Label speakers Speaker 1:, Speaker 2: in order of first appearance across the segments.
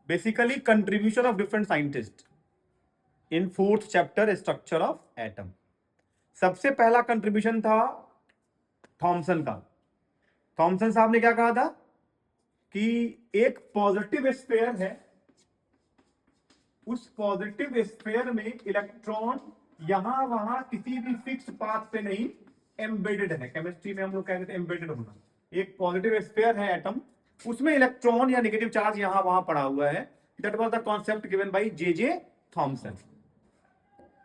Speaker 1: Basically contribution of different scientist in 4th chapter structure of atom. सबसे पहला contribution था Thompson का। Thompson साहब ने क्या कहा था कि एक पॉजिटिव स्फीयर है, उस पॉजिटिव स्फीयर में इलेक्ट्रॉन यहां वहां किसी भी फिक्स पाथ पे नहीं एम्बेडेड है। केमिस्ट्री में हम लोग कहते हैं एम्बेडेड होना। एक पॉजिटिव स्फीयर है एटम, उसमें इलेक्ट्रॉन या नेगेटिव चार्ज यहां वहां पड़ा हुआ है। That was the concept given by J Thomson.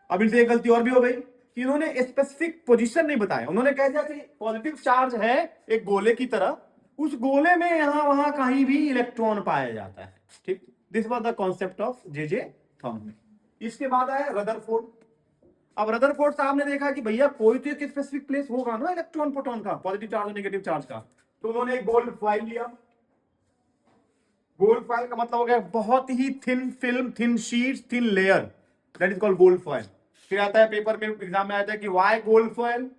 Speaker 1: अब इनसे एक गलती और भी हो गई कि इन्होंने स्पेसिफिक पोजीशन नहीं बताया। उन्होंने कह दिया कि पॉजिटिव चार्ज है एक गोले की तरह, उस गोले में यहां वहां कहीं भी इलेक्ट्रॉन पाया जाता है। ठीक, this was the concept of J Thomson. इसके बाद आया रदरफोर्ड। अब रदरफोर्ड साहब ने देखा कि भैया कोई तो एक स्पेसिफिक प्लेस होगा ना इलेक्ट्रॉन प्रोटॉन का, पॉजिटिव चार्ज और नेगेटिव चार्ज का। तो उन्होंने एक गोल्ड फॉइल लिया। गोल्ड फॉइल का मतलब हो गया बहुत ही thin film, thin sheets, thin layer, that is called gold foil. फिर आता है पेपर में, एग्जाम में आता है कि वाई गोल्ड फॉइल।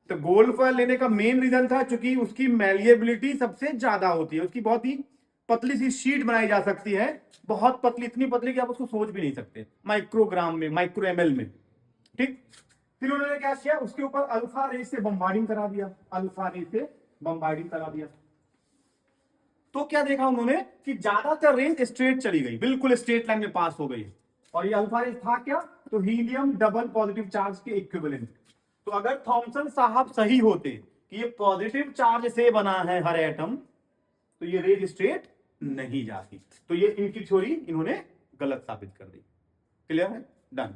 Speaker 1: तो गोल्ड फॉइल लेने का मेन रीजन था क्योंकि उसकी मैलिएबिलिटी सबसे ज्यादा होती है, उसकी बहुत ही पतली सी शीट बनाई जा सकती है, बहुत पतली, इतनी पतली कि आप उसको सोच भी नहीं सकते, माइक्रोग्राम में, माइक्रो एमएल में। ठीक, फिर उन्होंने क्या किया, उसके ऊपर अल्फा रे से बम्बार्डिंग करा दिया, अल्फा रे से बम्बार्डिंग करा दिया। तो क्या देखा उन्होंने कि ज्यादातर रेंज स्ट्रेट चली गई, बिल्कुल स्ट्रेट लाइन में पास हो गई। और ये अल्फा रेंज था क्या, तो हीलियम डबल पॉजिटिव चार्ज के इक्विवेलेंट। तो अगर थॉमसन साहब सही होते कि ये पॉजिटिव चार्ज से बना है हर एटम, तो ये रेंज स्ट्रेट नहीं जाती। तो ये इनकी थ्योरी इन्होंने गलत साबित कर दी। क्लियर है? डन।